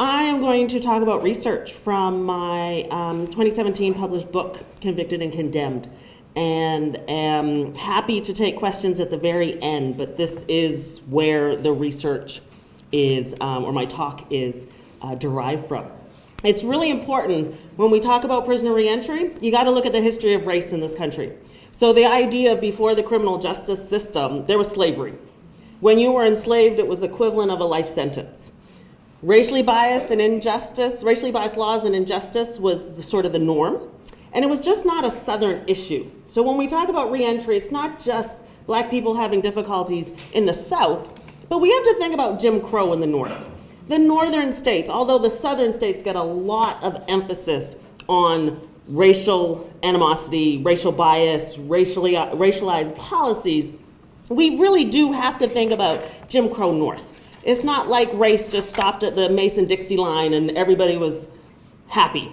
I am going to talk about research from my 2017 published book, Convicted and Condemned, and am happy to take questions at the very end, but this is where the research is, or my talk is derived from. It's really important when we talk about prisoner reentry, you got to look at the history of race in this country. So the idea of before the criminal justice system, there was slavery. When you were enslaved, it was equivalent of a life sentence. Racially biased laws and injustice was sort of the norm, and it was just not a Southern issue. So when we talk about reentry, it's not just Black people having difficulties in the South, but we have to think about Jim Crow in the North. The northern states, although the southern states get a lot of emphasis on racial animosity, racial bias, racialized policies, we really do have to think about Jim Crow North. It's not like race just stopped at the Mason-Dixie line and everybody was happy.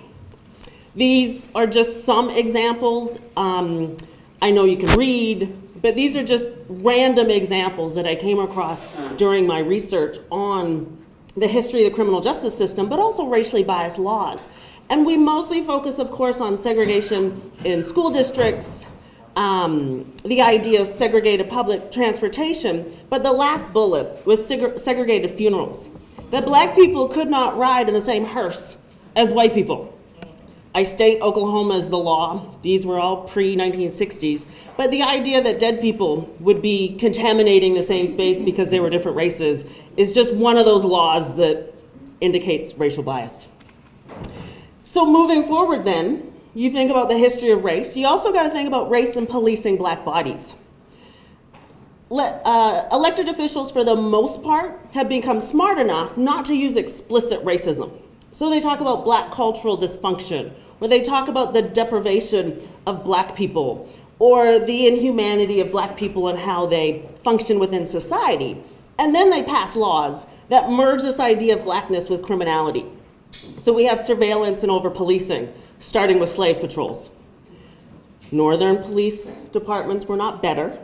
These are just some examples. I know you can read, but these are just random examples that I came across during my research on the history of the criminal justice system, but also racially biased laws. And we mostly focus, of course, on segregation in school districts, the idea of segregated public transportation, but the last bullet was segregated funerals. That Black people could not ride in the same hearse as white people. I state Oklahoma is the law. These were all pre-1960s. But the idea that dead people would be contaminating the same space because they were different races is just one of those laws that indicates racial bias. So moving forward then, you think about the history of race. You also got to think about race in policing Black bodies. Elected officials, for the most part, have become smart enough not to use explicit racism. So they talk about Black cultural dysfunction, or they talk about the deprivation of Black people, or the inhumanity of Black people and how they function within society. And then they pass laws that merge this idea of Blackness with criminality. So we have surveillance and over-policing, starting with slave patrols. Northern police departments were not better.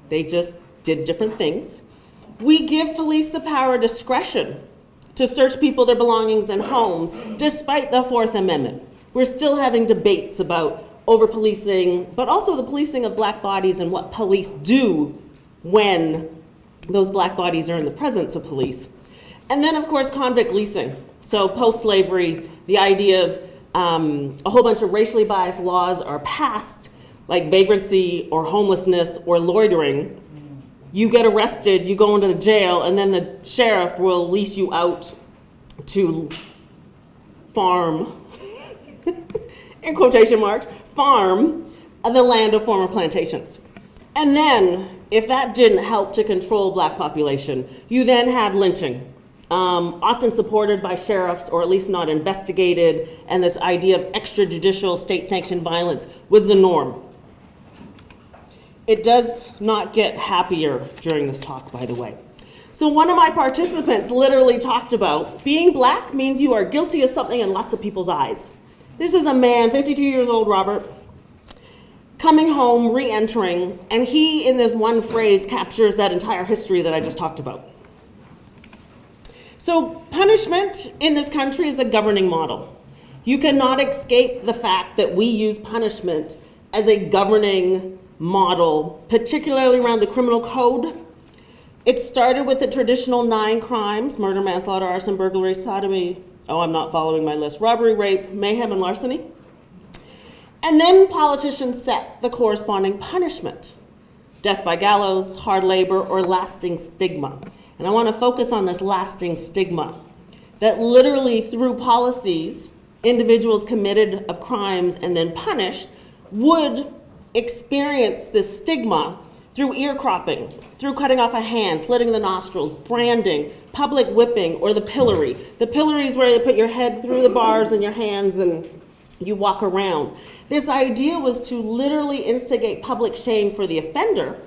They just did different things. We give police the power of discretion to search people, their belongings, and homes, despite the Fourth Amendment. We're still having debates about over-policing, but also the policing of Black bodies and what police do when those Black bodies are in the presence of police. And then, of course, convict leasing. So post-slavery, the idea of a whole bunch of racially biased laws are passed, like vagrancy or homelessness or loitering. You get arrested, you go into the jail, and then the sheriff will lease you out to farm, in quotation marks, farm the land of former plantations. And then, if that didn't help to control Black population, you then had lynching. Often supported by sheriffs, or at least not investigated, and this idea of extrajudicial state-sanctioned violence was the norm. It does not get happier during this talk, by the way. So one of my participants literally talked about being Black means you are guilty of something in lots of people's eyes. This is a man, 52 years old, Robert, coming home, re-entering, and he, in this one phrase, captures that entire history that I just talked about. So punishment in this country is a governing model. You cannot escape the fact that we use punishment as a governing model, particularly around the criminal code. It started with the traditional 9 crimes: murder, manslaughter, arson, burglary, sodomy, I'm not following my list, robbery, rape, mayhem, and larceny. And then politicians set the corresponding punishment: death by gallows, hard labor, or lasting stigma. And I want to focus on this lasting stigma, that literally through policies, individuals committed of crimes and then punished would experience this stigma through ear cropping, through cutting off a hand, slitting the nostrils, branding, public whipping, or the pillory. The pillory is where they put your head through the bars and your hands and you walk around. This idea was to literally instigate public shame for the offender,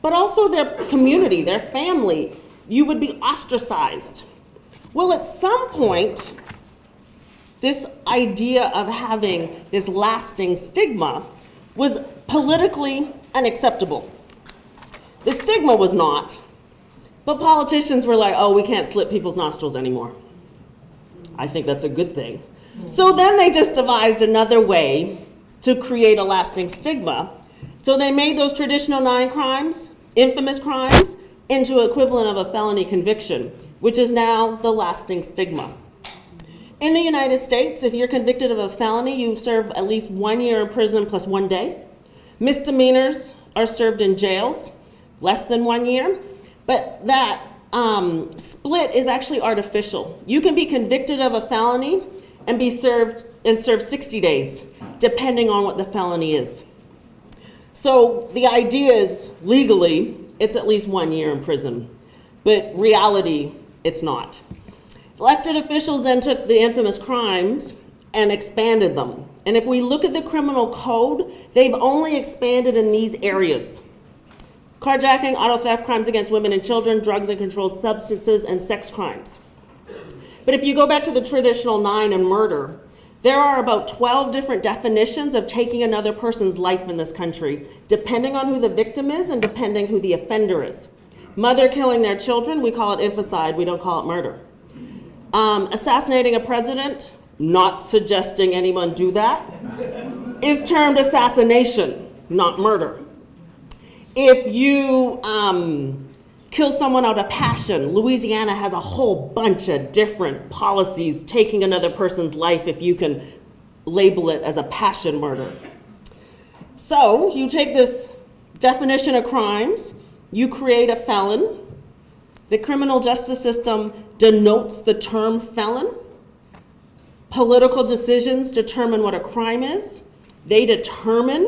but also their community, their family. You would be ostracized. Well, at some point, this idea of having this lasting stigma was politically unacceptable. The stigma was not, but politicians were like, oh, we can't slit people's nostrils anymore. I think that's a good thing. So then they just devised another way to create a lasting stigma. So they made those traditional 9 crimes, infamous crimes, into equivalent of a felony conviction, which is now the lasting stigma. In the United States, if you're convicted of a felony, you serve at least 1 year in prison plus 1 day. Misdemeanors are served in jails, less than 1 year. But that split is actually artificial. You can be convicted of a felony and serve 60 days, depending on what the felony is. So the idea is, legally, it's at least 1 year in prison. But reality, it's not. Elected officials then took the infamous crimes and expanded them. And if we look at the criminal code, they've only expanded in these areas: carjacking, auto theft, crimes against women and children, drugs and controlled substances, and sex crimes. But if you go back to the traditional 9 and murder, there are about 12 different definitions of taking another person's life in this country, depending on who the victim is and depending who the offender is. Mother killing their children, we call it infanticide, we don't call it murder. Assassinating a president, not suggesting anyone do that, is termed assassination, not murder. If you kill someone out of passion, Louisiana has a whole bunch of different policies taking another person's life if you can label it as a passion murder. So you take this definition of crimes, you create a felon. The criminal justice system denotes the term felon. Political decisions determine what a crime is. They determine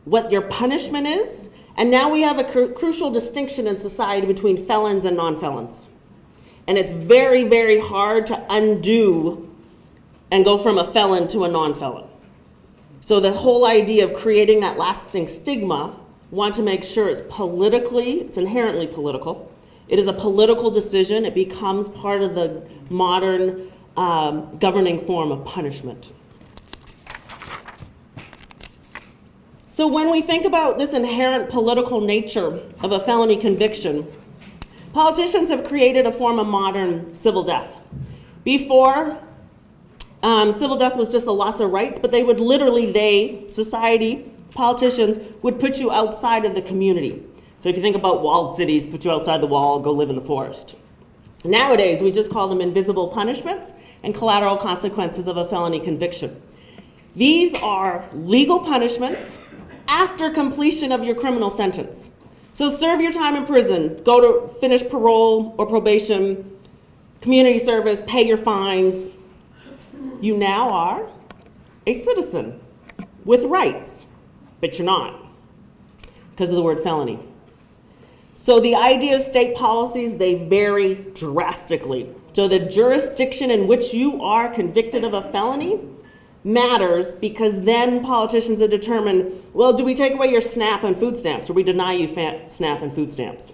what your punishment is. And now we have a crucial distinction in society between felons and non-felons. And it's very, very hard to undo and go from a felon to a non-felon. So the whole idea of creating that lasting stigma, want to make sure it's inherently political. It is a political decision. It becomes part of the modern governing form of punishment. So when we think about this inherent political nature of a felony conviction, politicians have created a form of modern civil death. Before, civil death was just a loss of rights, but they would literally, society, politicians, would put you outside of the community. So if you think about walled cities, put you outside the wall, go live in the forest. Nowadays, we just call them invisible punishments and collateral consequences of a felony conviction. These are legal punishments after completion of your criminal sentence. So serve your time in prison, go to finish parole or probation, community service, pay your fines. You now are a citizen with rights, but you're not because of the word felony. So the idea of state policies, they vary drastically. So the jurisdiction in which you are convicted of a felony matters, because then politicians have determined, well, do we take away your SNAP and food stamps, or we deny you SNAP and food stamps?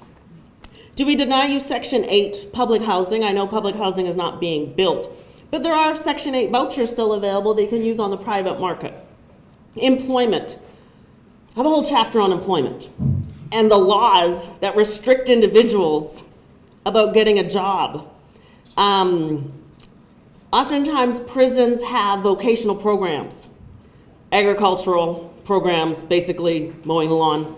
Do we deny you Section 8 public housing? I know public housing is not being built, but there are Section 8 vouchers still available that you can use on the private market. Employment. I have a whole chapter on employment and the laws that restrict individuals about getting a job. Oftentimes prisons have vocational programs, agricultural programs, basically mowing the lawn.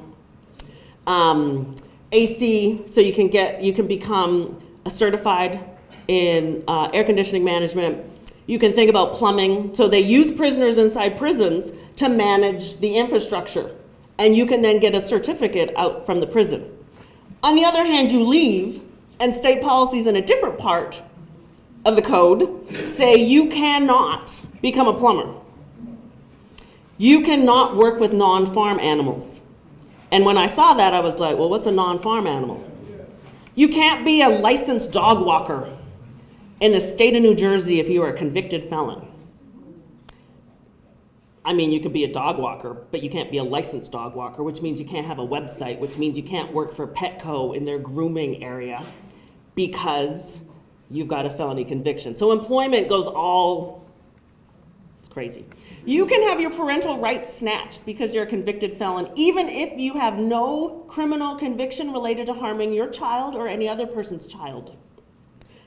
AC, so you can become a certified in air conditioning management. You can think about plumbing. So they use prisoners inside prisons to manage the infrastructure, and you can then get a certificate out from the prison. On the other hand, you leave, and state policies in a different part of the code say you cannot become a plumber. You cannot work with non-farm animals. And when I saw that, I was like, well, what's a non-farm animal? You can't be a licensed dog walker in the state of New Jersey if you are a convicted felon. I mean, you could be a dog walker, but you can't be a licensed dog walker, which means you can't have a website, which means you can't work for Petco in their grooming area because you've got a felony conviction. So employment goes it's crazy. You can have your parental rights snatched because you're a convicted felon, even if you have no criminal conviction related to harming your child or any other person's child.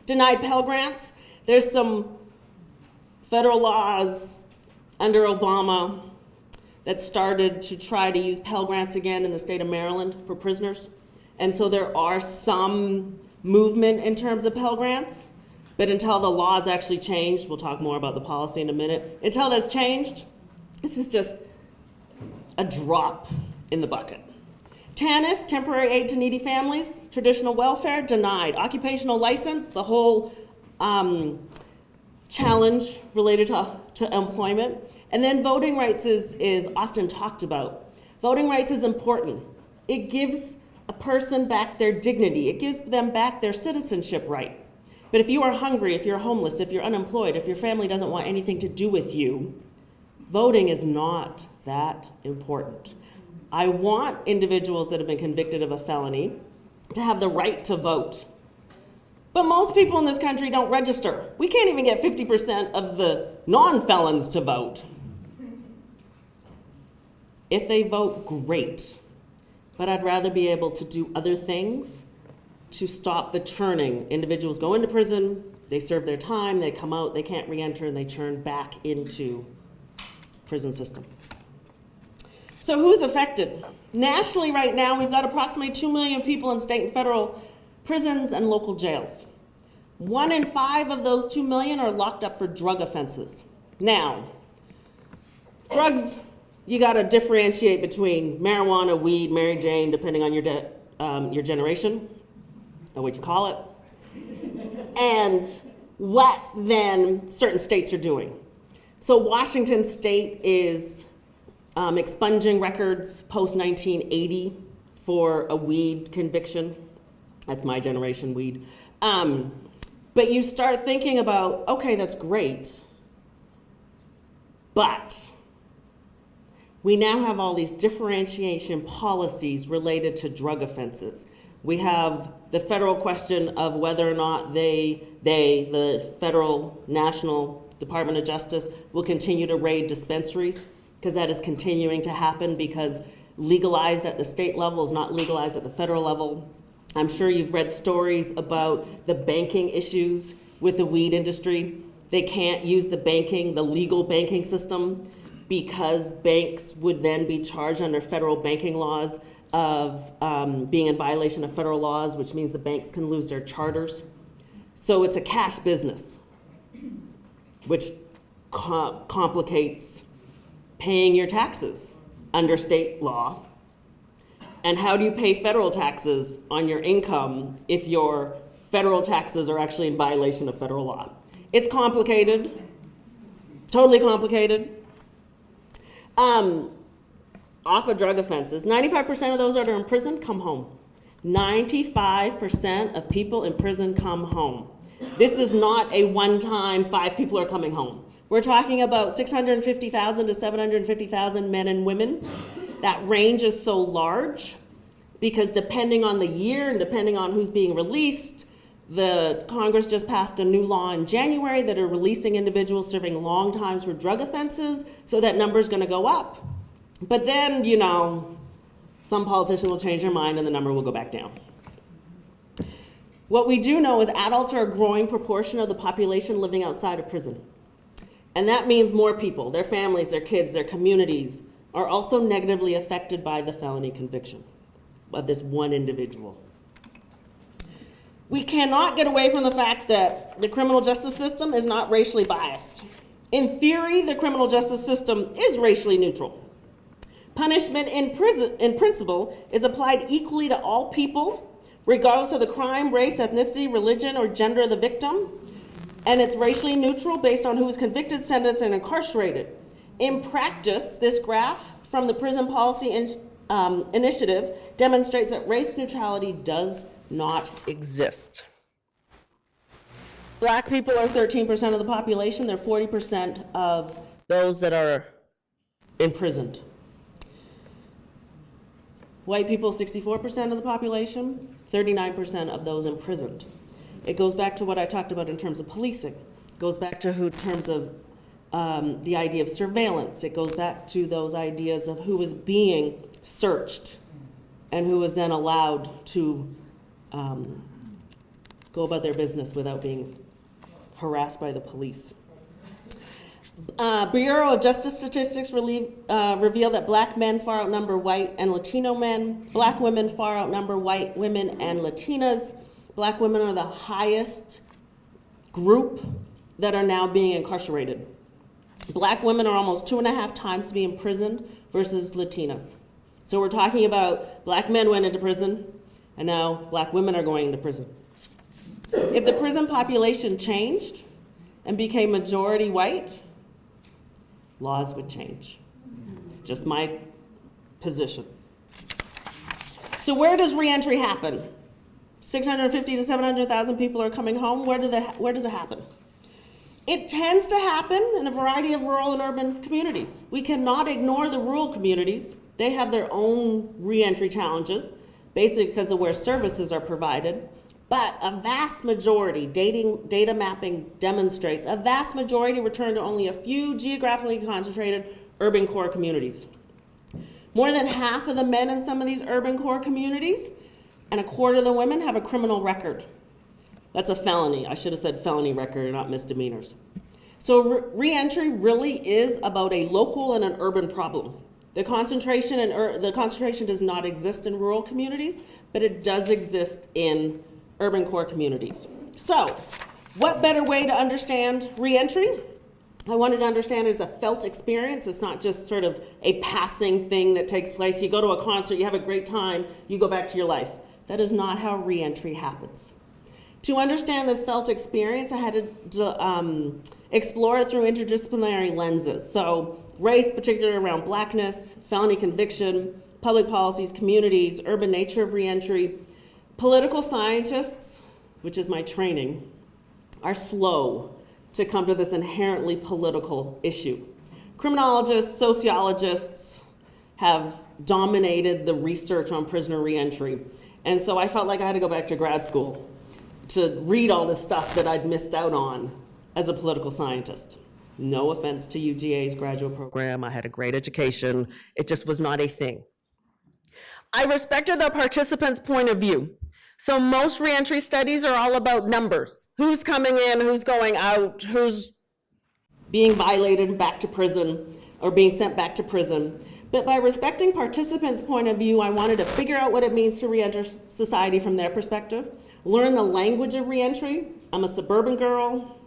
Denied Pell Grants. There's some federal laws under Obama that started to try to use Pell Grants again in the state of Maryland for prisoners. And so there are some movement in terms of Pell Grants, but until the laws actually changed, we'll talk more about the policy in a minute, until that's changed, this is just a drop in the bucket. TANF, temporary aid to needy families, traditional welfare, denied. Occupational license, the whole challenge related to employment. And then voting rights is often talked about. Voting rights is important. It gives a person back their dignity. It gives them back their citizenship right. But if you are hungry, if you're homeless, if you're unemployed, if your family doesn't want anything to do with you, voting is not that important. I want individuals that have been convicted of a felony to have the right to vote. But most people in this country don't register. We can't even get 50% of the non-felons to vote. If they vote, great. But I'd rather be able to do other things to stop the churning. Individuals go into prison, they serve their time, they come out, they can't re-enter, and they churn back into prison system. So who's affected? Nationally right now, we've got approximately 2 million people in state and federal prisons and local jails. 1 in 5 of those 2 million are locked up for drug offenses. Now, drugs, you gotta differentiate between marijuana, weed, Mary Jane, depending on your generation, or what you call it, and what then certain states are doing. So Washington State is expunging records post-1980 for a weed conviction. That's my generation, weed. But you start thinking about, okay, that's great, but we now have all these differentiation policies related to drug offenses. We have the federal question of whether or not the federal National Department of Justice will continue to raid dispensaries, because that is continuing to happen because legalized at the state level is not legalized at the federal level. I'm sure you've read stories about the banking issues with the weed industry. They can't use the legal banking system, because banks would then be charged under federal banking laws of being in violation of federal laws, which means the banks can lose their charters. So it's a cash business, which complicates paying your taxes under state law. And how do you pay federal taxes on your income if your federal taxes are actually in violation of federal law? It's complicated, totally complicated. Off of drug offenses, 95% of those that are in prison come home. 95% of people in prison come home. This is not a one-time 5 people are coming home. We're talking about 650,000 to 750,000 men and women. That range is so large because depending on the year and depending on who's being released, the Congress just passed a new law in January that are releasing individuals serving long times for drug offenses, so that number is going to go up. But then, some politician will change their mind and the number will go back down. What we do know is adults are a growing proportion of the population living outside of prison. And that means more people, their families, their kids, their communities, are also negatively affected by the felony conviction of this one individual. We cannot get away from the fact that the criminal justice system is not racially biased. In theory, the criminal justice system is racially neutral. Punishment in principle is applied equally to all people, regardless of the crime, race, ethnicity, religion, or gender of the victim. And it's racially neutral based on who is convicted, sentenced, and incarcerated. In practice, this graph from the Prison Policy Initiative demonstrates that race neutrality does not exist. Black people are 13% of the population. They're 40% of those that are imprisoned. White people, 64% of the population, 39% of those imprisoned. It goes back to what I talked about in terms of policing. It goes back to in terms of the idea of surveillance. It goes back to those ideas of who is being searched and who is then allowed to go about their business without being harassed by the police. Bureau of Justice Statistics reveal that black men far outnumber white and Latino men. Black women far outnumber white women and Latinas. Black women are the highest group that are now being incarcerated. Black women are almost 2.5 times to be imprisoned versus Latinas. So we're talking about black men went into prison, and now black women are going into prison. If the prison population changed and became majority white, laws would change. It's just my position. So where does reentry happen? 650 to 700,000 people are coming home. Where does it happen? It tends to happen in a variety of rural and urban communities. We cannot ignore the rural communities. They have their own reentry challenges, basically because of where services are provided. But a vast majority, data mapping demonstrates, a vast majority return to only a few geographically concentrated urban core communities. More than half of the men in some of these urban core communities and a quarter of the women have a criminal record. That's a felony. I should have said felony record, not misdemeanors. So reentry really is about a local and an urban problem. The concentration does not exist in rural communities, but it does exist in urban core communities. So, what better way to understand reentry? I wanted to understand it as a felt experience. It's not just sort of a passing thing that takes place. You go to a concert, you have a great time, you go back to your life. That is not how reentry happens. To understand this felt experience, I had to explore it through interdisciplinary lenses. So race, particularly around blackness, felony conviction, public policies, communities, urban nature of reentry. Political scientists, which is my training, are slow to come to this inherently political issue. Criminologists, sociologists have dominated the research on prisoner reentry. And so I felt like I had to go back to grad school to read all this stuff that I'd missed out on as a political scientist. No offense to UGA's graduate program. I had a great education. It just was not a thing. I respected the participants' point of view. So most reentry studies are all about numbers. Who's coming in, who's going out, who's being violated and back to prison or being sent back to prison. But by respecting participants' point of view, I wanted to figure out what it means to reenter society from their perspective, learn the language of reentry. I'm a suburban girl.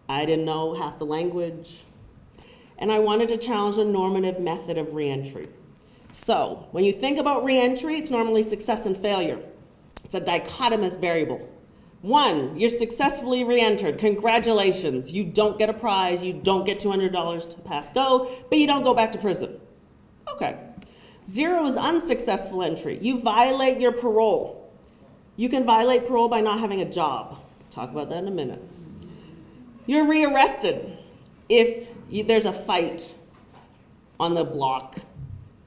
I didn't know half the language. And I wanted to challenge the normative method of reentry. So when you think about reentry, it's normally success and failure. It's a dichotomous variable. 1, you're successfully reentered. Congratulations. You don't get a prize. You don't get $200 to pass go, but you don't go back to prison. Okay. 0 is unsuccessful entry. You violate your parole. You can violate parole by not having a job. Talk about that in a minute. You're rearrested if there's a fight on the block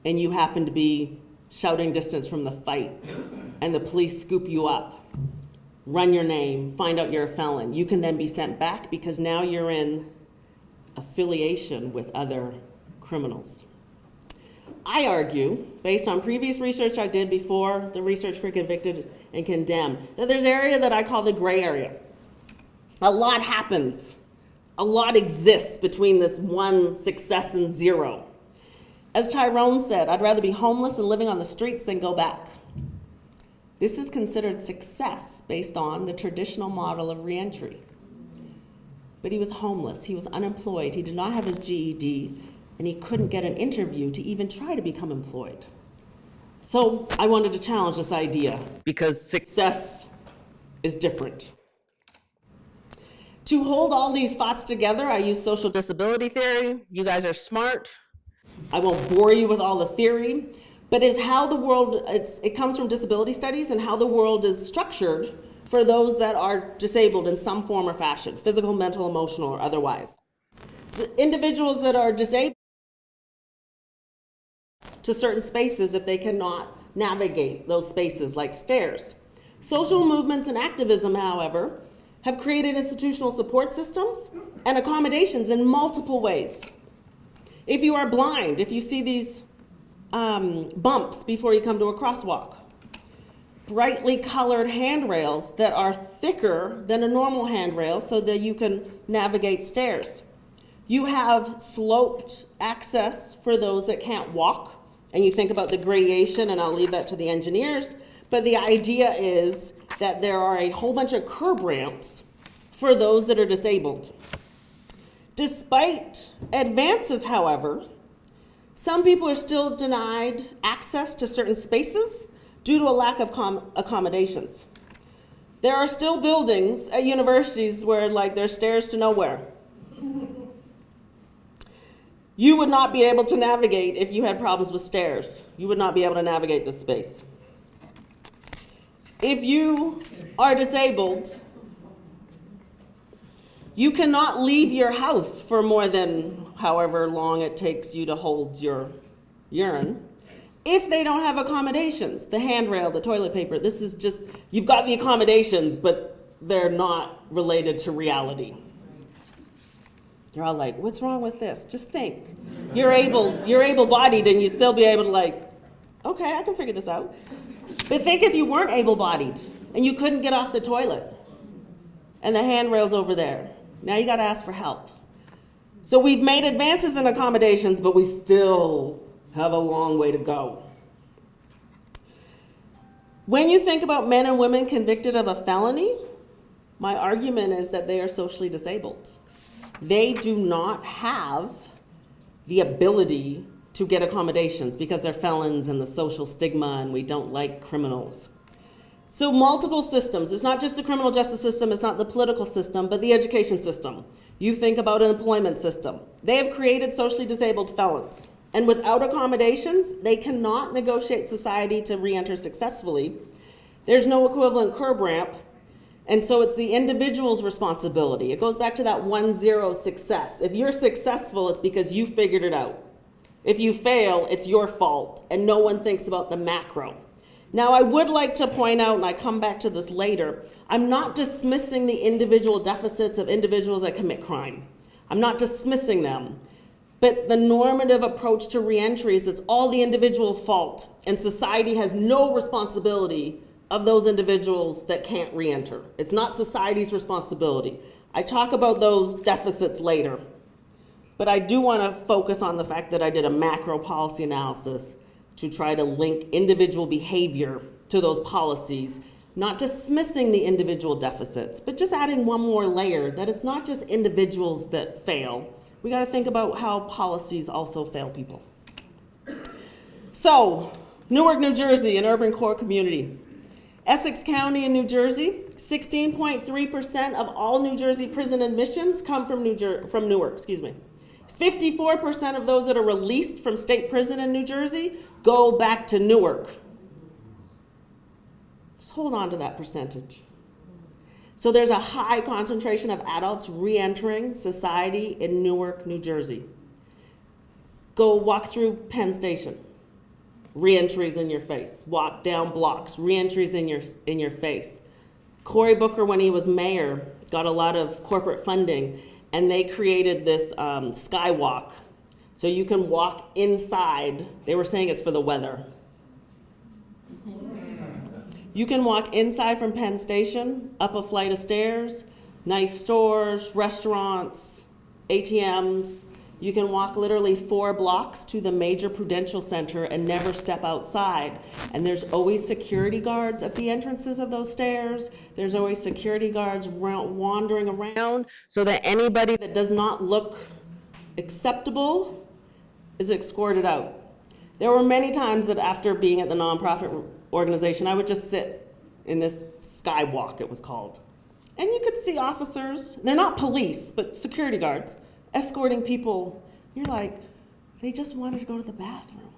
and you happen to be shouting distance from the fight and the police scoop you up, run your name, find out you're a felon. You can then be sent back because now you're in affiliation with other criminals. I argue, based on previous research I did before the research for convicted and condemned, that there's an area that I call the gray area. A lot happens. A lot exists between this 1 success and 0. As Tyrone said, I'd rather be homeless and living on the streets than go back. This is considered success based on the traditional model of reentry. But he was homeless, he was unemployed, he did not have his GED, and he couldn't get an interview to even try to become employed. So I wanted to challenge this idea because success is different. To hold all these thoughts together, I use social disability theory. You guys are smart. I won't bore you with all the theory, but it's how the world, it comes from disability studies and how the world is structured for those that are disabled in some form or fashion, physical, mental, emotional, or otherwise. To individuals that are disabled to certain spaces if they cannot navigate those spaces like stairs. Social movements and activism, however, have created institutional support systems and accommodations in multiple ways. If you are blind, if you see these bumps before you come to a crosswalk, brightly colored handrails that are thicker than a normal handrail so that you can navigate stairs. You have sloped access for those that can't walk, and you think about the gradation, and I'll leave that to the engineers, but the idea is that there are a whole bunch of curb ramps for those that are disabled. Despite advances, however, some people are still denied access to certain spaces due to a lack of accommodations. There are still buildings at universities where there's stairs to nowhere. You would not be able to navigate if you had problems with stairs. You would not be able to navigate this space. If you are disabled, you cannot leave your house for more than however long it takes you to hold your urine if they don't have accommodations, the handrail, the toilet paper. This is just, you've got the accommodations, but they're not related to reality. You're all like, what's wrong with this? Just think. You're able-bodied and you'd still be able to okay, I can figure this out. But think if you weren't able-bodied and you couldn't get off the toilet and the handrail's over there. Now you gotta ask for help. So we've made advances in accommodations, but we still have a long way to go. When you think about men and women convicted of a felony, my argument is that they are socially disabled. They do not have the ability to get accommodations because they're felons and the social stigma and we don't like criminals. So multiple systems, it's not just the criminal justice system, it's not the political system, but the education system. You think about an employment system. They have created socially disabled felons. And without accommodations, they cannot negotiate society to re-enter successfully. There's no equivalent curb ramp. And so it's the individual's responsibility. It goes back to that 1-0 success. If you're successful, it's because you figured it out. If you fail, it's your fault, and no one thinks about the macro. Now, I would like to point out, and I come back to this later, I'm not dismissing the individual deficits of individuals that commit crime. I'm not dismissing them. But the normative approach to reentry is it's all the individual fault, and society has no responsibility of those individuals that can't reenter. It's not society's responsibility. I talk about those deficits later, but I do want to focus on the fact that I did a macro policy analysis to try to link individual behavior to those policies, not dismissing the individual deficits, but just adding one more layer that it's not just individuals that fail. We got to think about how policies also fail people. So, Newark, New Jersey, an urban core community. Essex County in New Jersey, 16.3% of all New Jersey prison admissions come from Newark, 54% of those that are released from state prison in New Jersey go back to Newark. Just hold on to that percentage. So there's a high concentration of adults re-entering society in Newark, New Jersey. Go walk through Penn Station. Re-entries in your face. Walk down blocks. Re-entries in your face. Cory Booker, when he was mayor, got a lot of corporate funding, and they created this skywalk. So you can walk inside. They were saying it's for the weather. You can walk inside from Penn Station, up a flight of stairs, nice stores, restaurants, ATMs. You can walk literally 4 blocks to the major Prudential Center and never step outside. And there's always security guards at the entrances of those stairs. There's always security guards wandering around so that anybody that does not look acceptable is escorted out. There were many times that after being at the nonprofit organization, I would just sit in this skywalk, it was called. And you could see officers, they're not police, but security guards, escorting people. You're like, they just wanted to go to the bathroom.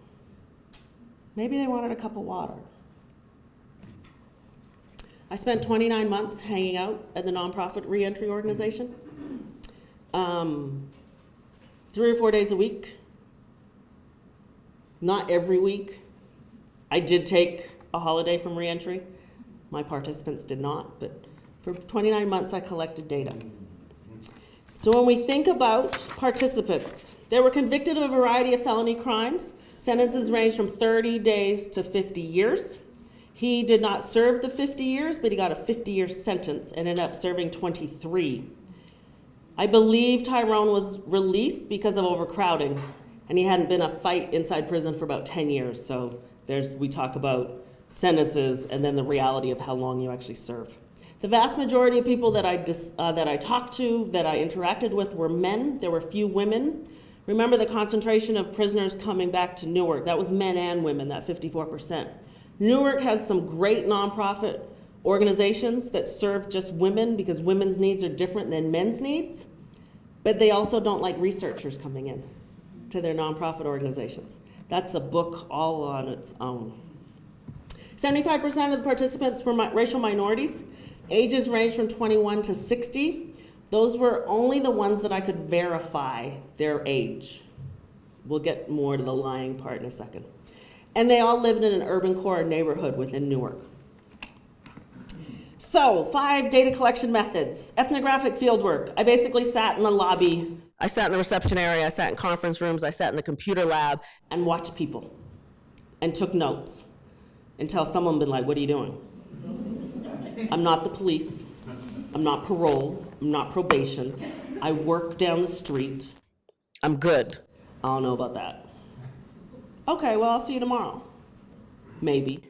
Maybe they wanted a cup of water. I spent 29 months hanging out at the nonprofit reentry organization. 3 or 4 days a week. Not every week. I did take a holiday from reentry. My participants did not, but for 29 months I collected data. So when we think about participants, they were convicted of a variety of felony crimes. Sentences range from 30 days to 50 years. He did not serve the 50 years, but he got a 50-year sentence and ended up serving 23. I believe Tyrone was released because of overcrowding, and he hadn't been a fight inside prison for about 10 years. So we talk about sentences and then the reality of how long you actually serve. The vast majority of people that I talked to, that I interacted with, were men. There were few women. Remember the concentration of prisoners coming back to Newark. That was men and women, that 54%. Newark has some great nonprofit organizations that serve just women because women's needs are different than men's needs, but they also don't like researchers coming in to their nonprofit organizations. That's a book all on its own. 75% of the participants were racial minorities. Ages ranged from 21 to 60. Those were only the ones that I could verify their age. We'll get more to the lying part in a second. And they all lived in an urban core neighborhood within Newark. So, 5 data collection methods. Ethnographic fieldwork. I basically sat in the lobby. I sat in the reception area. I sat in conference rooms. I sat in the computer lab and watched people and took notes until someone been like, what are you doing? I'm not the police. I'm not parole. I'm not probation. I work down the street. I'm good. I don't know about that. Okay, well, I'll see you tomorrow. Maybe.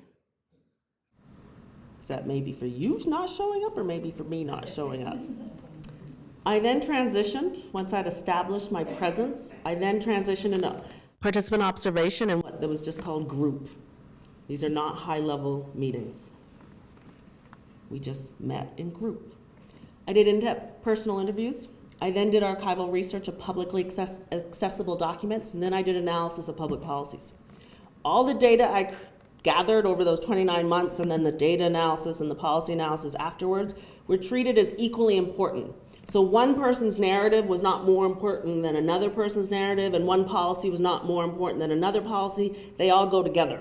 Is that maybe for you not showing up or maybe for me not showing up? I then transitioned, once I'd established my presence, I then transitioned into participant observation and what that was just called group. These are not high-level meetings. We just met in group. I did in-depth personal interviews. I then did archival research of publicly accessible documents, and then I did analysis of public policies. All the data I gathered over those 29 months and then the data analysis and the policy analysis afterwards were treated as equally important. So one person's narrative was not more important than another person's narrative, and one policy was not more important than another policy. They all go together.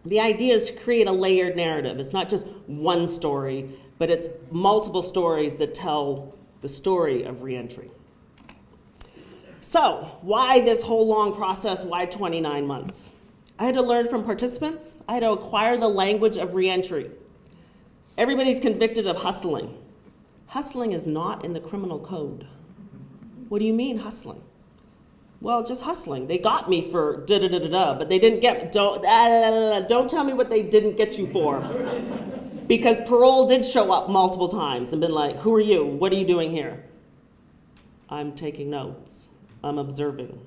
The idea is to create a layered narrative. It's not just one story, but it's multiple stories that tell the story of reentry. So, why this whole long process? Why 29 months? I had to learn from participants. I had to acquire the language of reentry. Everybody's convicted of hustling. Hustling is not in the criminal code. What do you mean hustling? Well, just hustling. They got me for da-da-da-da-da, but they didn't get, don't tell me what they didn't get you for. Because parole did show up multiple times and been like, who are you? What are you doing here? I'm taking notes. I'm observing.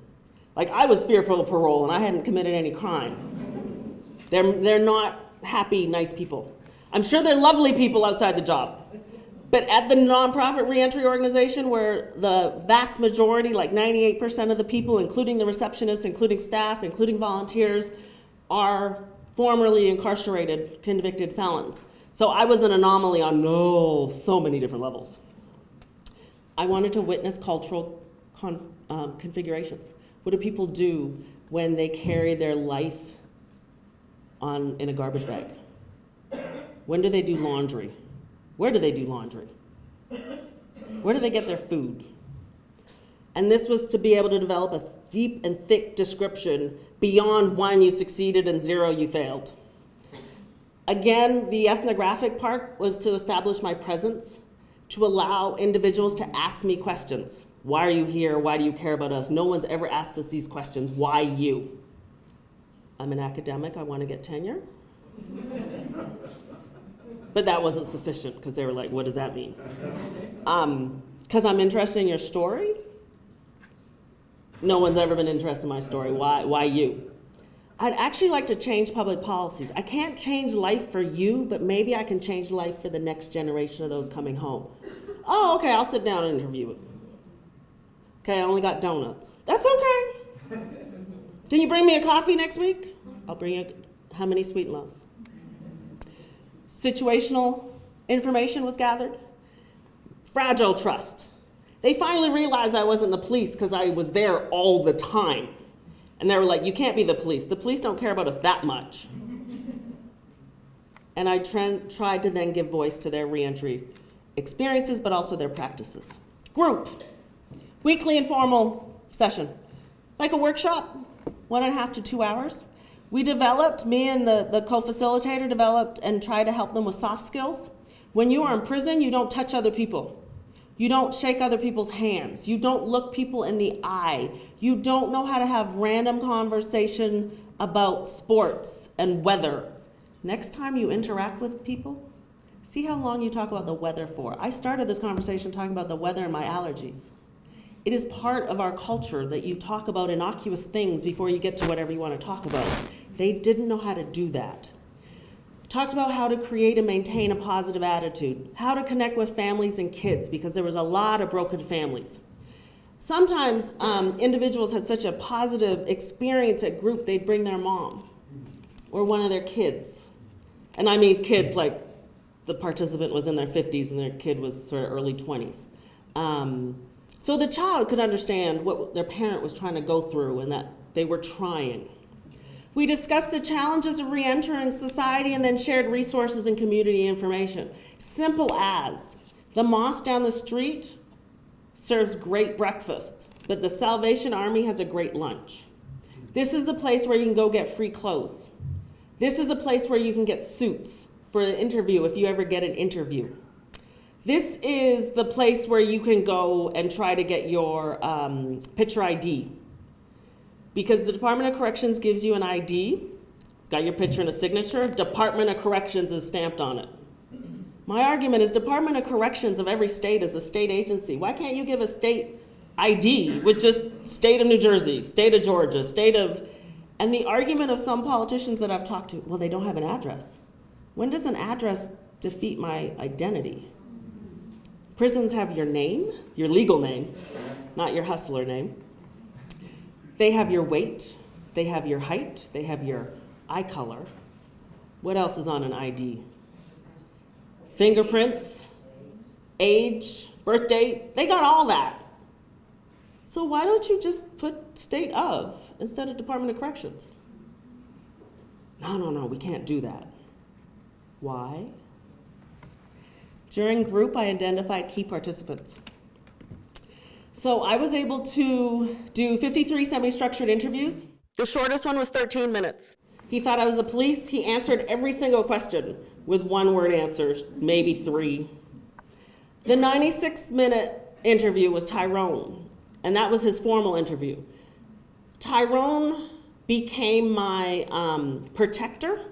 Like, I was fearful of parole and I hadn't committed any crime. They're not happy, nice people. I'm sure they're lovely people outside the job. But at the nonprofit reentry organization, where the vast majority, like 98% of the people, including the receptionists, including staff, including volunteers, are formerly incarcerated, convicted felons. So I was an anomaly on so many different levels. I wanted to witness cultural configurations. What do people do when they carry their life in a garbage bag? When do they do laundry? Where do they do laundry? Where do they get their food? And this was to be able to develop a deep and thick description beyond 1, you succeeded, and 0, you failed. Again, the ethnographic part was to establish my presence, to allow individuals to ask me questions. Why are you here? Why do you care about us? No one's ever asked us these questions. Why you? I'm an academic. I want to get tenure. But that wasn't sufficient because they were like, what does that mean? Because I'm interested in your story? No one's ever been interested in my story. Why you? I'd actually like to change public policies. I can't change life for you, but maybe I can change life for the next generation of those coming home. Oh, okay, I'll sit down and interview it. Okay, I only got donuts. That's okay. Can you bring me a coffee next week? I'll bring you, how many sweet loaves? Situational information was gathered. Fragile trust. They finally realized I wasn't the police because I was there all the time. And they were like, you can't be the police. The police don't care about us that much. And I tried to then give voice to their reentry experiences, but also their practices. Group. Weekly informal session. Like a workshop, 1.5 to 2 hours. Me and the co-facilitator developed and tried to help them with soft skills. When you are in prison, you don't touch other people. You don't shake other people's hands. You don't look people in the eye. You don't know how to have random conversation about sports and weather. Next time you interact with people, see how long you talk about the weather for. I started this conversation talking about the weather and my allergies. It is part of our culture that you talk about innocuous things before you get to whatever you want to talk about. They didn't know how to do that. Talked about how to create and maintain a positive attitude, how to connect with families and kids, because there was a lot of broken families. Sometimes individuals had such a positive experience at group, they'd bring their mom or one of their kids. And I mean kids, like the participant was in their 50s and their kid was sort of early 20s. So the child could understand what their parent was trying to go through and that they were trying. We discussed the challenges of reentering society and then shared resources and community information. Simple as, the mosque down the street serves great breakfast, but the Salvation Army has a great lunch. This is the place where you can go get free clothes. This is a place where you can get suits for an interview if you ever get an interview. This is the place where you can go and try to get your picture ID. Because the Department of Corrections gives you an ID, it's got your picture and a signature, Department of Corrections is stamped on it. My argument is Department of Corrections of every state is a state agency. Why can't you give a state ID with just state of New Jersey, state of Georgia, state of, and the argument of some politicians that I've talked to, well, they don't have an address. When does an address defeat my identity? Prisons have your name, your legal name, not your hustler name. They have your weight, they have your height, they have your eye color. What else is on an ID? Fingerprints, age, birth date, they got all that. So why don't you just put state of instead of Department of Corrections? No, we can't do that. Why? During group, I identified key participants. So I was able to do 53 semi-structured interviews. The shortest one was 13 minutes. He thought I was the police. He answered every single question with one-word answers, maybe 3. The 96-minute interview was Tyrone, and that was his formal interview. Tyrone became my protector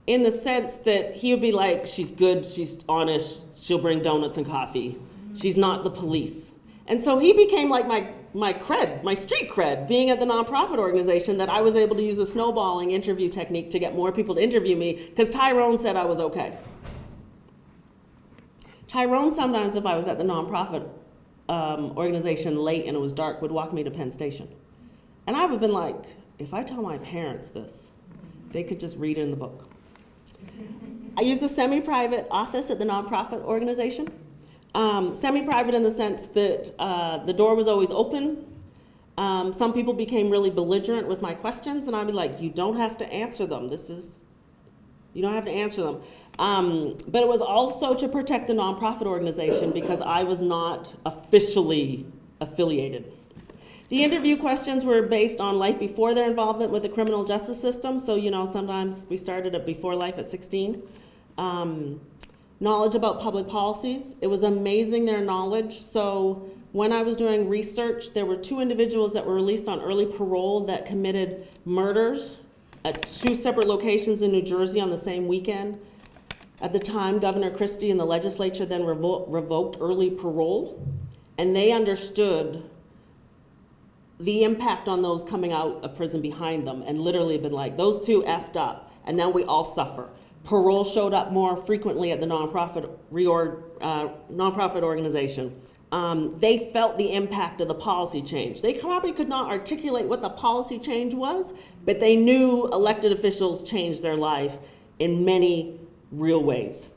in the sense that he would be like, she's good, she's honest, she'll bring donuts and coffee. She's not the police. And so he became like my cred, my street cred, being at the nonprofit organization, that I was able to use a snowballing interview technique to get more people to interview me because Tyrone said I was okay. Tyrone sometimes, if I was at the nonprofit organization late and it was dark, would walk me to Penn Station. And I would have been like, if I tell my parents this, they could just read it in the book. I used a semi-private office at the nonprofit organization. Semi-private in the sense that the door was always open. Some people became really belligerent with my questions, and I'd be like, you don't have to answer them. You don't have to answer them. But it was also to protect the nonprofit organization because I was not officially affiliated. The interview questions were based on life before their involvement with the criminal justice system. So, sometimes we started at before life at 16. Knowledge about public policies. It was amazing, their knowledge. So when I was doing research, there were 2 individuals that were released on early parole that committed murders at 2 separate locations in New Jersey on the same weekend. At the time, Governor Christie and the legislature then revoked early parole, and they understood the impact on those coming out of prison behind them, and literally been like, those 2 effed up, and now we all suffer. Parole showed up more frequently at the nonprofit organization. They felt the impact of the policy change. They probably could not articulate what the policy change was, but they knew elected officials changed their life in many real ways.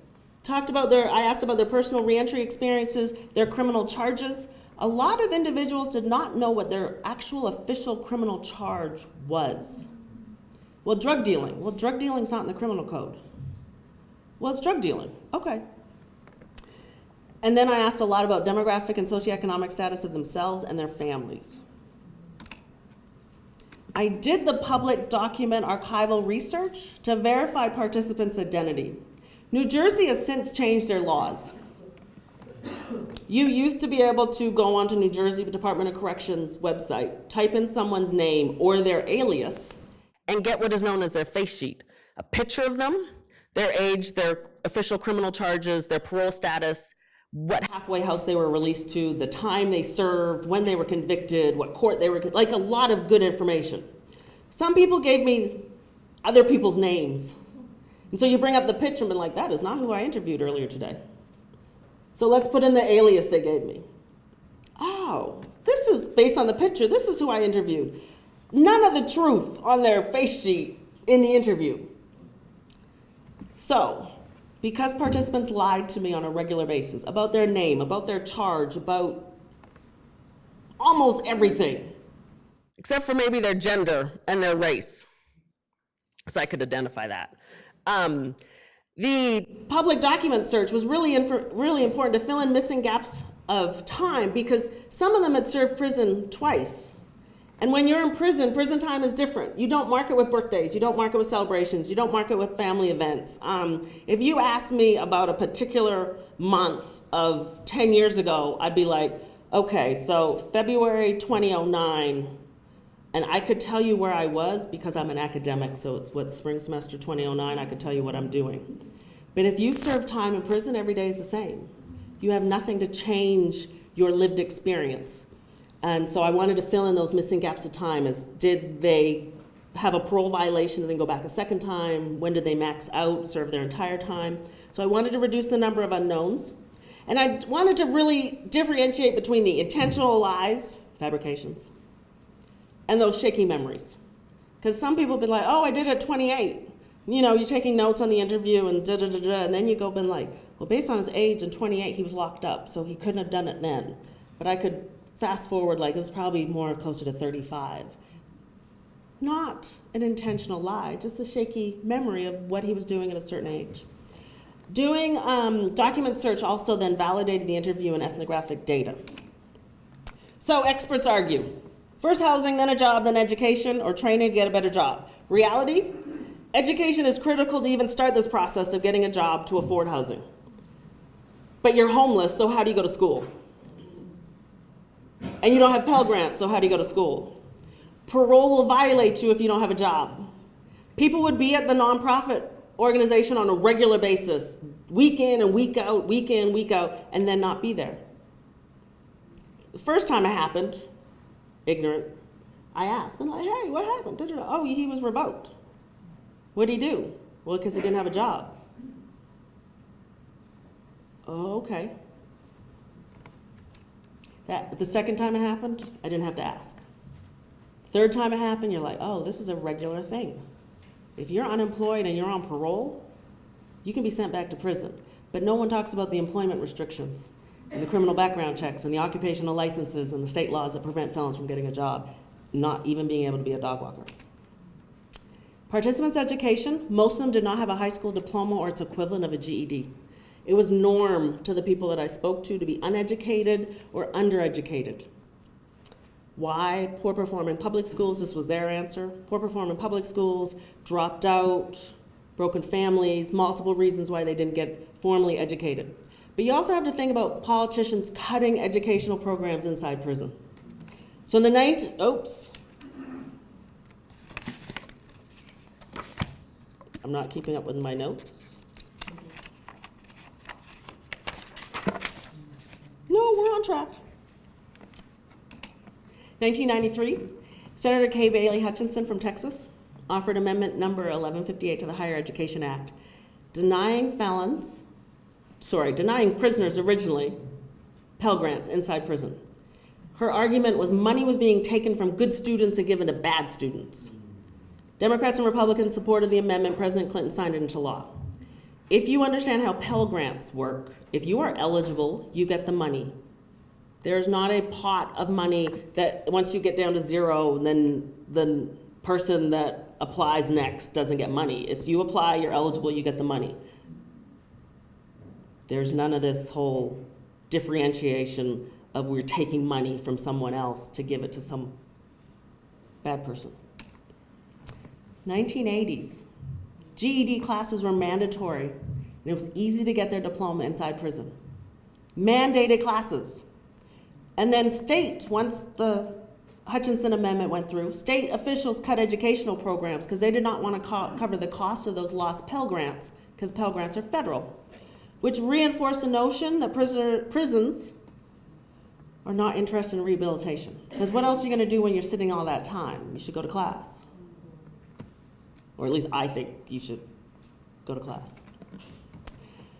I asked about their personal reentry experiences, their criminal charges. A lot of individuals did not know what their actual official criminal charge was. Well, drug dealing. Well, drug dealing's not in the criminal code. Well, it's drug dealing. Okay. And then I asked a lot about demographic and socioeconomic status of themselves and their families. I did the public document archival research to verify participants' identity. New Jersey has since changed their laws. You used to be able to go onto New Jersey Department of Corrections website, type in someone's name or their alias, and get what is known as their face sheet. A picture of them, their age, their official criminal charges, their parole status, what halfway house they were released to, the time they served, when they were convicted, what court they were, like a lot of good information. Some people gave me other people's names. And so you bring up the picture and be like, that is not who I interviewed earlier today. So let's put in the alias they gave me. Oh, this is based on the picture. This is who I interviewed. None of the truth on their face sheet in the interview. So, because participants lied to me on a regular basis about their name, about their charge, about almost everything, except for maybe their gender and their race, so I could identify that. The public document search was really important to fill in missing gaps of time because some of them had served prison twice. And when you're in prison, prison time is different. You don't mark it with birthdays, you don't mark it with celebrations, you don't mark it with family events. If you ask me about a particular month of 10 years ago, I'd be like, okay, so February 2009, and I could tell you where I was because I'm an academic, so it's what, spring semester 2009, I could tell you what I'm doing. But if you serve time in prison, every day is the same. You have nothing to change your lived experience. And so I wanted to fill in those missing gaps of time as did they have a parole violation and then go back a second time? When did they max out, serve their entire time? So I wanted to reduce the number of unknowns. And I wanted to really differentiate between the intentional lies, fabrications, and those shaky memories. Because some people have been like, oh, I did it at 28. You know, you're taking notes on the interview and da-da-da-da, and then you go been like, well, based on his age and 28, he was locked up, so he couldn't have done it then. But I could fast forward, like it was probably more closer to 35. Not an intentional lie, just a shaky memory of what he was doing at a certain age. Doing document search also then validated the interview and ethnographic data. So experts argue, first housing, then a job, then education, or training to get a better job. Reality, education is critical to even start this process of getting a job to afford housing. But you're homeless, so how do you go to school? And you don't have Pell Grants, so how do you go to school? Parole will violate you if you don't have a job. People would be at the nonprofit organization on a regular basis, week in and week out, week in, week out, and then not be there. The first time it happened, ignorant, I asked, I'm like, hey, what happened? Oh, he was revoked. What'd he do? Well, because he didn't have a job. Oh, okay. The second time it happened, I didn't have to ask. Third time it happened, you're like, oh, this is a regular thing. If you're unemployed and you're on parole, you can be sent back to prison. But no one talks about the employment restrictions and the criminal background checks and the occupational licenses and the state laws that prevent felons from getting a job, not even being able to be a dog walker. Participants' education, most of them did not have a high school diploma or its equivalent of a GED. It was norm to the people that I spoke to be uneducated or undereducated. Why? Poor performing public schools, this was their answer. Poor performing public schools, dropped out, broken families, multiple reasons why they didn't get formally educated. But you also have to think about politicians cutting educational programs inside prison. So in the I'm not keeping up with my notes. No, we're on track. 1993, Senator Kay Bailey Hutchinson from Texas offered amendment number 1158 to the Higher Education Act, denying prisoners originally Pell Grants inside prison. Her argument was money was being taken from good students and given to bad students. Democrats and Republicans supported the amendment. President Clinton signed it into law. If you understand how Pell Grants work, if you are eligible, you get the money. There's not a pot of money that once you get down to zero, then the person that applies next doesn't get money. It's you apply, you're eligible, you get the money. There's none of this whole differentiation of we're taking money from someone else to give it to some bad person. 1980s. GED classes were mandatory, and it was easy to get their diploma inside prison. Mandated classes. And then once the Hutchinson Amendment went through, state officials cut educational programs because they did not want to cover the cost of those lost Pell Grants, because Pell Grants are federal, which reinforced the notion that prisons are not interested in rehabilitation. Because what else are you going to do when you're sitting all that time? You should go to class. Or at least I think you should go to class.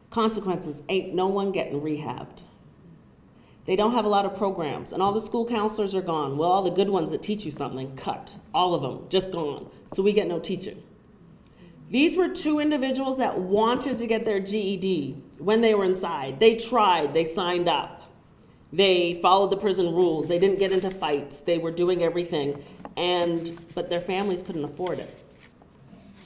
Consequences, ain't no one getting rehabbed. They don't have a lot of programs, and all the school counselors are gone. Well, all the good ones that teach you something, cut. All of them, just gone. So we get no teaching. These were two individuals that wanted to get their GED when they were inside. They tried, they signed up. They followed the prison rules. They didn't get into fights. They were doing everything, but their families couldn't afford it.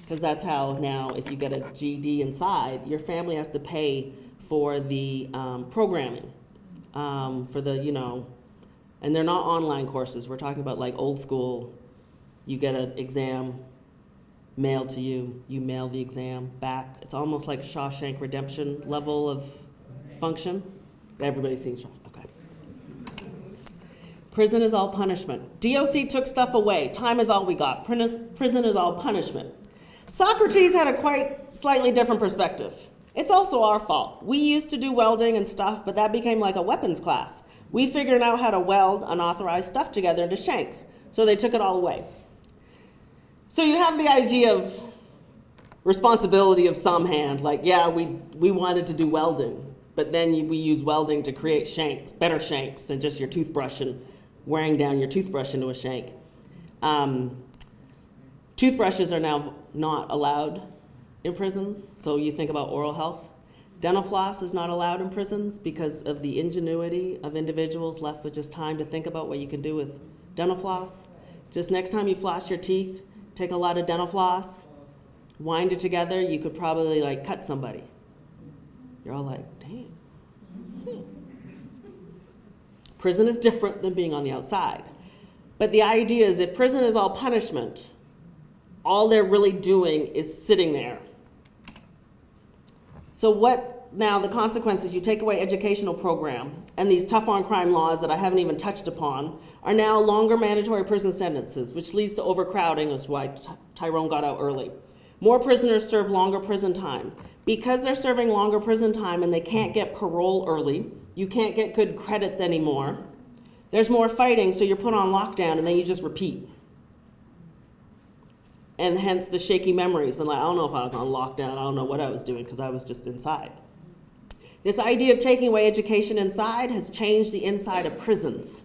Because that's how now, if you get a GED inside, your family has to pay for the programming. For the, and they're not online courses. We're talking about like old school. You get an exam mailed to you, you mail the exam back. It's almost like Shawshank Redemption level of function. Everybody's seen Shawshank, okay. Prison is all punishment. DOC took stuff away. Time is all we got. Prison is all punishment. Socrates had a quite slightly different perspective. It's also our fault. We used to do welding and stuff, but that became like a weapons class. We figured out how to weld unauthorized stuff together into shanks, so they took it all away. So you have the idea of responsibility of some hand, like, yeah, we wanted to do welding, but then we use welding to create shanks, better shanks than just your toothbrush and wearing down your toothbrush into a shank. Toothbrushes are now not allowed in prisons, so you think about oral health. Dental floss is not allowed in prisons because of the ingenuity of individuals left with just time to think about what you can do with dental floss. Just next time you floss your teeth, take a lot of dental floss, wind it together, you could probably like cut somebody. You're all like, damn. Prison is different than being on the outside. But the idea is if prison is all punishment, all they're really doing is sitting there. So what now the consequences, you take away educational program, and these tough on crime laws that I haven't even touched upon are now longer mandatory prison sentences, which leads to overcrowding. That's why Tyrone got out early. More prisoners serve longer prison time. Because they're serving longer prison time and they can't get parole early, you can't get good credits anymore. There's more fighting, so you're put on lockdown and then you just repeat. And hence the shaky memories, but like, I don't know if I was on lockdown, I don't know what I was doing because I was just inside. This idea of taking away education inside has changed the inside of prisons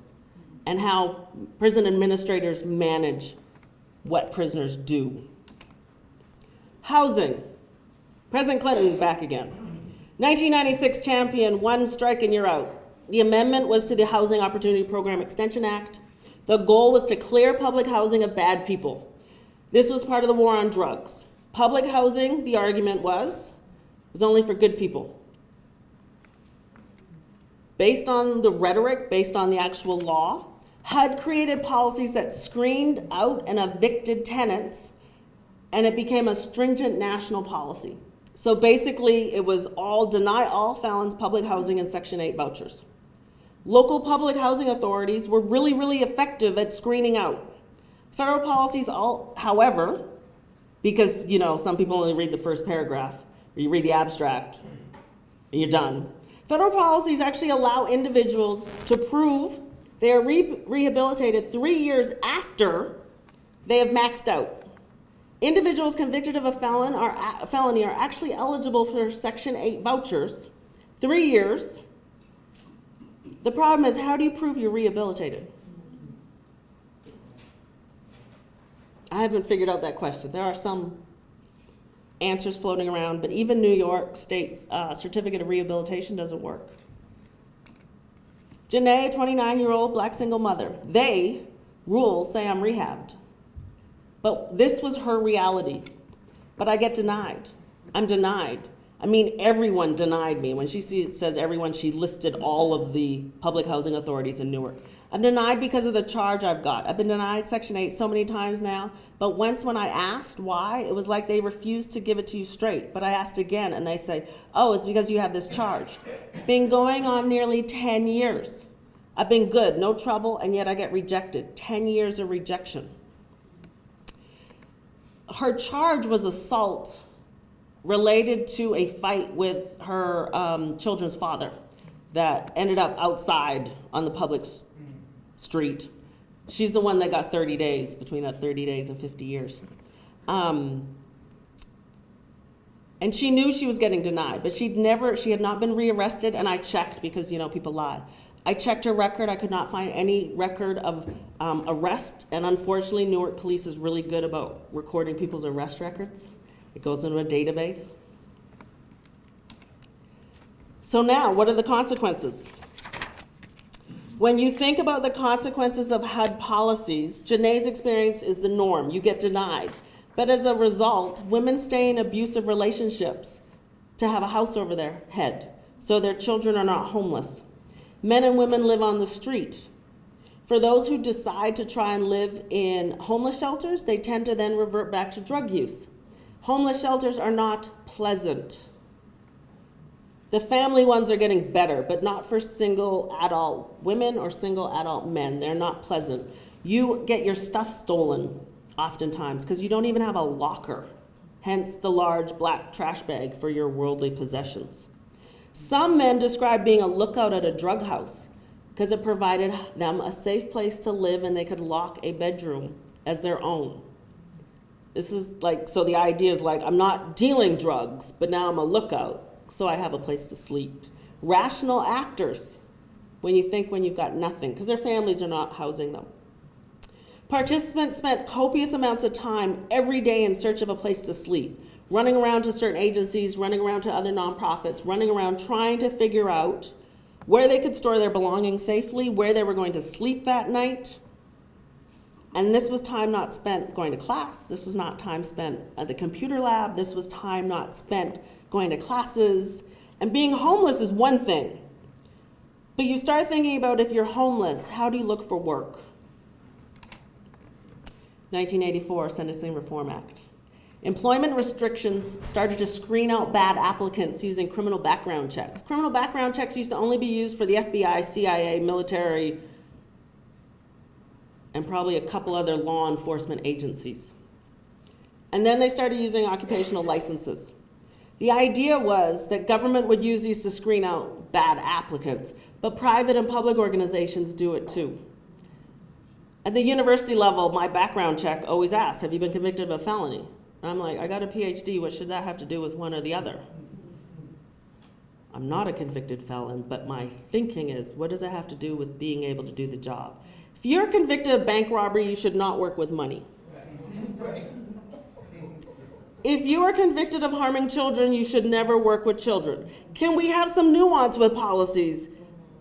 and how prison administrators manage what prisoners do. Housing. President Clinton back again. 1996 champion, one strike and you're out. The amendment was to the Housing Opportunity Program Extension Act. The goal was to clear public housing of bad people. This was part of the war on drugs. Public housing, the argument was only for good people. Based on the rhetoric, based on the actual law, HUD created policies that screened out and evicted tenants, and it became a stringent national policy. So basically, it was deny all felons public housing and Section 8 vouchers. Local public housing authorities were really, really effective at screening out. Federal policies, however, because some people only read the first paragraph, or you read the abstract, and you're done. Federal policies actually allow individuals to prove they are rehabilitated 3 years after they have maxed out. Individuals convicted of a felony are actually eligible for Section 8 vouchers, 3 years. The problem is, how do you prove you're rehabilitated? I haven't figured out that question. There are some answers floating around, but even New York State's certificate of rehabilitation doesn't work. Janae, 29-year-old black single mother. Rules say I'm rehabbed. But this was her reality. But I get denied. I'm denied. I mean, everyone denied me. When she says everyone, she listed all of the public housing authorities in Newark. I'm denied because of the charge I've got. I've been denied Section 8 so many times now, but once when I asked why, it was like they refused to give it to you straight. But I asked again, and they say, oh, it's because you have this charge. Been going on nearly 10 years. I've been good, no trouble, and yet I get rejected. 10 years of rejection. Her charge was assault related to a fight with her children's father that ended up outside on the public street. She's the one that got 30 days, between that 30 days and 50 years. And she knew she was getting denied, but she had not been rearrested, and I checked because, people lie. I checked her record. I could not find any record of arrest, and unfortunately, Newark Police is really good about recording people's arrest records. It goes into a database. So now, what are the consequences? When you think about the consequences of HUD policies, Janae's experience is the norm. You get denied. But as a result, women stay in abusive relationships to have a house over their head, so their children are not homeless. Men and women live on the street. For those who decide to try and live in homeless shelters, they tend to then revert back to drug use. Homeless shelters are not pleasant. The family ones are getting better, but not for single adult women or single adult men. They're not pleasant. You get your stuff stolen oftentimes because you don't even have a locker, hence the large black trash bag for your worldly possessions. Some men describe being a lookout at a drug house because it provided them a safe place to live and they could lock a bedroom as their own. This is like, so the idea is like, I'm not dealing drugs, but now I'm a lookout, so I have a place to sleep. Rational actors, when you've got nothing, because their families are not housing them. Participants spent copious amounts of time every day in search of a place to sleep, running around to certain agencies, running around to other nonprofits, running around trying to figure out where they could store their belongings safely, where they were going to sleep that night. And this was time not spent going to class. This was not time spent at the computer lab. This was time not spent going to classes. And being homeless is one thing. But you start thinking about, if you're homeless, how do you look for work? 1984 Sentencing Reform Act. Employment restrictions started to screen out bad applicants using criminal background checks. Criminal background checks used to only be used for the FBI, CIA, military, and probably a couple other law enforcement agencies. And then they started using occupational licenses. The idea was that government would use these to screen out bad applicants, but private and public organizations do it too. At the university level, my background check always asks, have you been convicted of a felony? And I'm like, I got a PhD, what should that have to do with one or the other? I'm not a convicted felon, but my thinking is, what does it have to do with being able to do the job? If you're convicted of bank robbery, you should not work with money. If you are convicted of harming children, you should never work with children. Can we have some nuance with policies?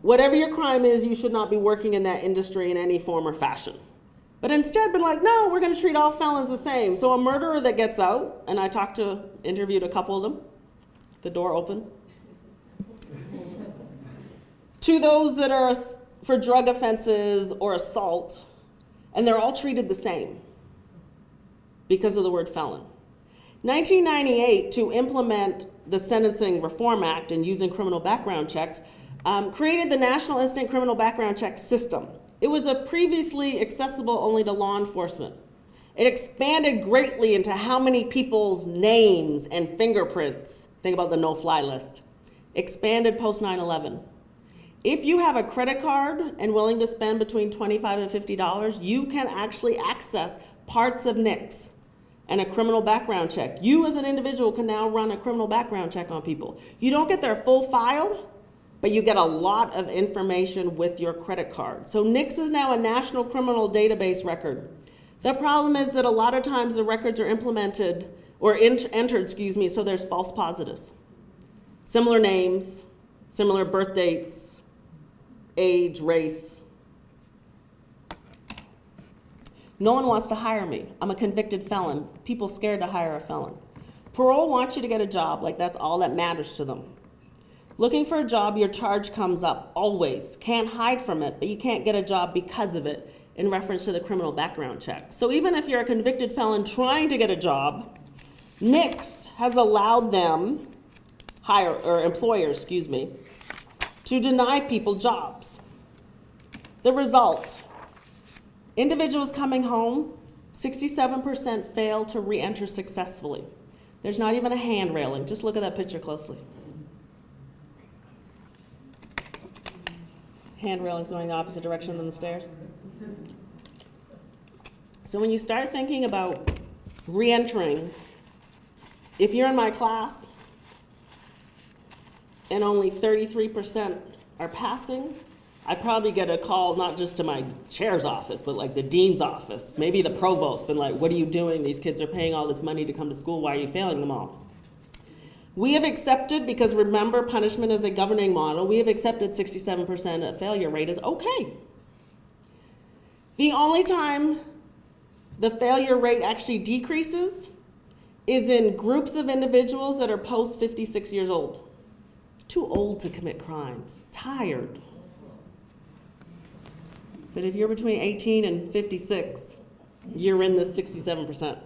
Whatever your crime is, you should not be working in that industry in any form or fashion. But instead, been like, no, we're going to treat all felons the same. So a murderer that gets out, and I interviewed a couple of them, the door open, to those that are for drug offenses or assault, and they're all treated the same because of the word felon. 1998, to implement the Sentencing Reform Act and using criminal background checks, created the National Instant Criminal Background Check System. It was previously accessible only to law enforcement. It expanded greatly into how many people's names and fingerprints, think about the no-fly list, expanded post 9/11. If you have a credit card and willing to spend between $25 and $50, you can actually access parts of NICS and a criminal background check. You as an individual can now run a criminal background check on people. You don't get their full file, but you get a lot of information with your credit card. So NICS is now a national criminal database record. The problem is that a lot of times the records are implemented or entered, so there's false positives. Similar names, similar birth dates, age, race. No one wants to hire me. I'm a convicted felon. People scared to hire a felon. Parole wants you to get a job, like that's all that matters to them. Looking for a job, your charge comes up, always. Can't hide from it, but you can't get a job because of it in reference to the criminal background check. So even if you're a convicted felon trying to get a job, NICS has allowed them, employers, to deny people jobs. The result, individuals coming home, 67% fail to re-enter successfully. There's not even a hand railing. Just look at that picture closely. Hand railing's going the opposite direction than the stairs. So when you start thinking about re-entering, if you're in my class and only 33% are passing, I'd probably get a call not just to my chair's office, but like the dean's office, maybe the provost, been like, what are you doing? These kids are paying all this money to come to school. Why are you failing them all? We have accepted, because remember, punishment is a governing model, we have accepted 67% failure rate is okay. The only time the failure rate actually decreases is in groups of individuals that are post 56 years old. Too old to commit crimes, tired. But if you're between 18 and 56, you're in the 67%.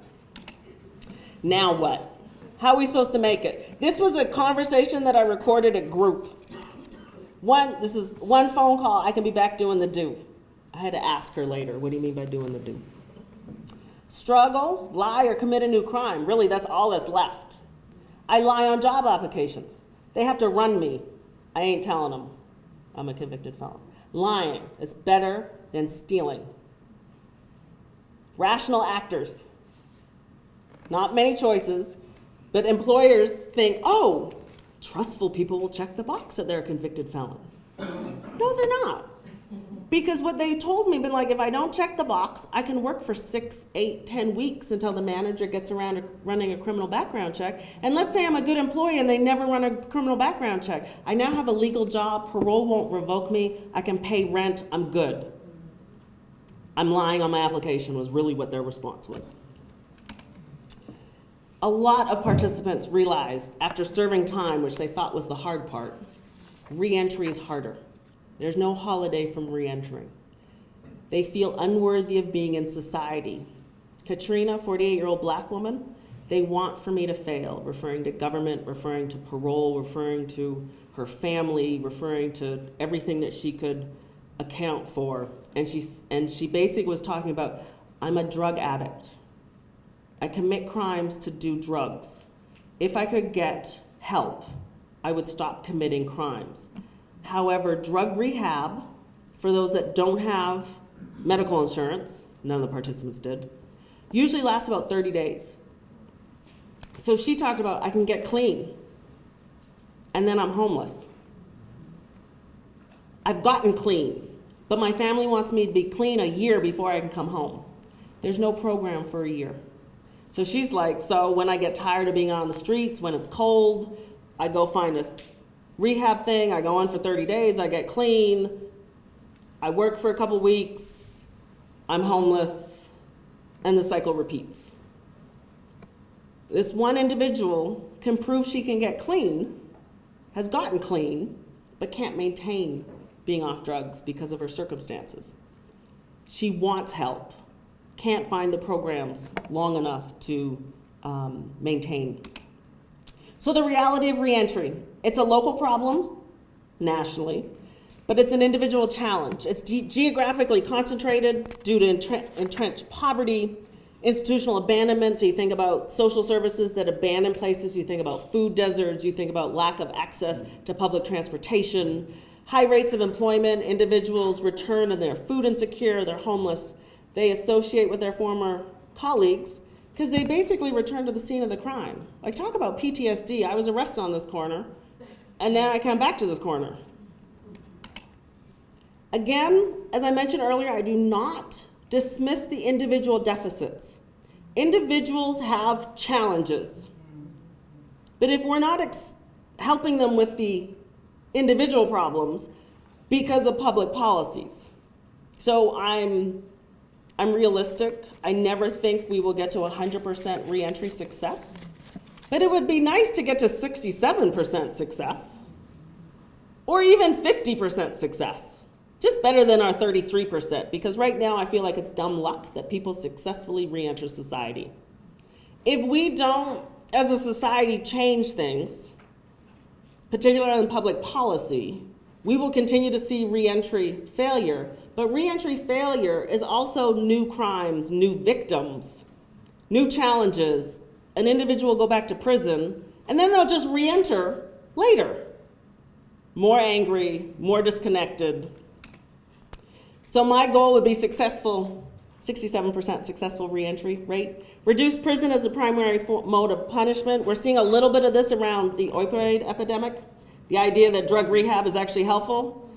Now what? How are we supposed to make it? This was a conversation that I recorded at group. This is one phone call, I can be back doing the do. I had to ask her later, what do you mean by doing the do? Struggle, lie, or commit a new crime. Really, that's all that's left. I lie on job applications. They have to run me. I ain't telling them I'm a convicted felon. Lying is better than stealing. Rational actors. Not many choices, but employers think, oh, trustful people will check the box that they're a convicted felon. No, they're not. Because what they told me, been like, if I don't check the box, I can work for 6, 8, 10 weeks until the manager gets around to running a criminal background check. And let's say I'm a good employee and they never run a criminal background check. I now have a legal job, parole won't revoke me, I can pay rent, I'm good. I'm lying on my application was really what their response was. A lot of participants realized after serving time, which they thought was the hard part, re-entry is harder. There's no holiday from re-entering. They feel unworthy of being in society. Katrina, 48-year-old black woman, they want for me to fail, referring to government, referring to parole, referring to her family, referring to everything that she could account for. And she basically was talking about, I'm a drug addict. I commit crimes to do drugs. If I could get help, I would stop committing crimes. However, drug rehab, for those that don't have medical insurance, none of the participants did, usually lasts about 30 days. So she talked about, I can get clean, and then I'm homeless. I've gotten clean, but my family wants me to be clean a year before I can come home. There's no program for a year. So she's like, so when I get tired of being on the streets, when it's cold, I go find a rehab thing, I go on for 30 days, I get clean, I work for a couple weeks, I'm homeless, and the cycle repeats. This one individual can prove she can get clean, has gotten clean, but can't maintain being off drugs because of her circumstances. She wants help, can't find the programs long enough to maintain. So the reality of reentry, it's a local problem nationally, but it's an individual challenge. It's geographically concentrated due to entrenched poverty, institutional abandonment. So you think about social services that abandon places, you think about food deserts, you think about lack of access to public transportation, high rates of employment, individuals return and they're food insecure, they're homeless. They associate with their former colleagues because they basically return to the scene of the crime. Like, talk about PTSD. I was arrested on this corner, and now I come back to this corner. Again, as I mentioned earlier, I do not dismiss the individual deficits. Individuals have challenges. But if we're not helping them with the individual problems because of public policies. So I'm realistic. I never think we will get to 100% reentry success, but it would be nice to get to 67% success. or even 50% success. Just better than our 33%, because right now I feel like it's dumb luck that people successfully reenter society. If we don't, as a society, change things, particularly in public policy, we will continue to see reentry failure. But reentry failure is also new crimes, new victims, new challenges. An individual will go back to prison, and then they'll just reenter later. More angry, more disconnected. So my goal would be successful, 67% successful reentry rate. Reduce prison as a primary mode of punishment. We're seeing a little bit of this around the opioid epidemic. The idea that drug rehab is actually helpful.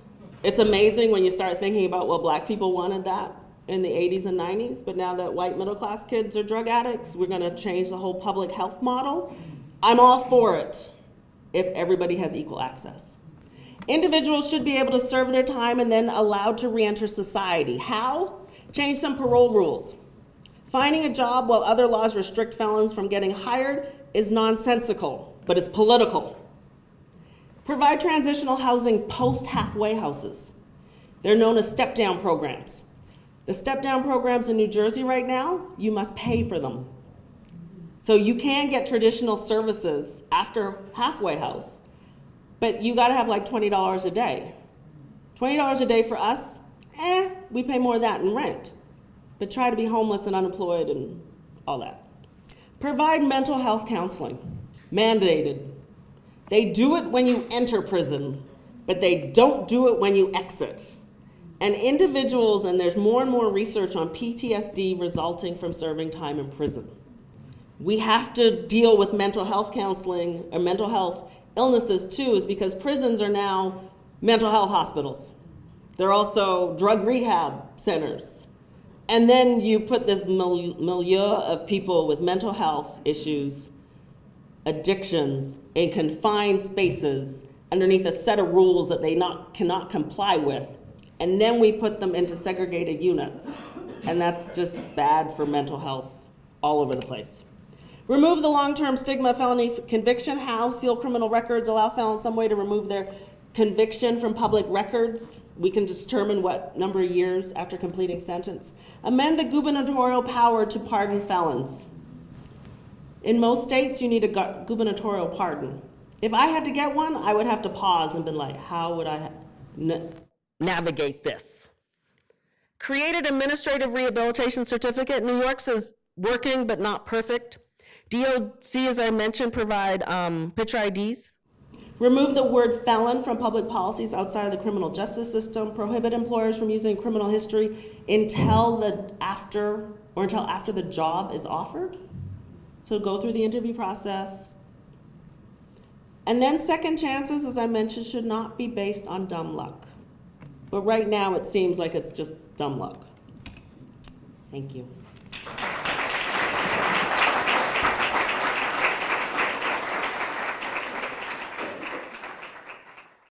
It's amazing when you start thinking about, well, black people wanted that in the 80s and 90s, but now that white middle class kids are drug addicts, we're gonna change the whole public health model. I'm all for it if everybody has equal access. Individuals should be able to serve their time and then allowed to reenter society. How? Change some parole rules. Finding a job while other laws restrict felons from getting hired is nonsensical, but it's political. Provide transitional housing post-halfway houses. They're known as step-down programs. The step-down programs in New Jersey right now, you must pay for them. So you can get traditional services after halfway house, but you gotta have like $20 a day. $20 a day for us, we pay more of that in rent. But try to be homeless and unemployed and all that. Provide mental health counseling, mandated. They do it when you enter prison, but they don't do it when you exit. And individuals, and there's more and more research on PTSD resulting from serving time in prison. We have to deal with mental health counseling or mental health illnesses too, is because prisons are now mental health hospitals. They're also drug rehab centers. And then you put this milieu of people with mental health issues, addictions, in confined spaces underneath a set of rules that they cannot comply with. And then we put them into segregated units. And that's just bad for mental health all over the place. Remove the long-term stigma of felony conviction. How? Seal criminal records, allow felons some way to remove their conviction from public records. We can determine what number of years after completing sentence. Amend the gubernatorial power to pardon felons. In most states, you need a gubernatorial pardon. If I had to get one, I would have to pause and be like, how would I navigate this? Created administrative rehabilitation certificate. New York's is working but not perfect. DOC, as I mentioned, provide picture IDs. Remove the word felon from public policies outside of the criminal justice system. Prohibit employers from using criminal history until after the job is offered. So go through the interview process. And then second chances, as I mentioned, should not be based on dumb luck. But right now it seems like it's just dumb luck. Thank you.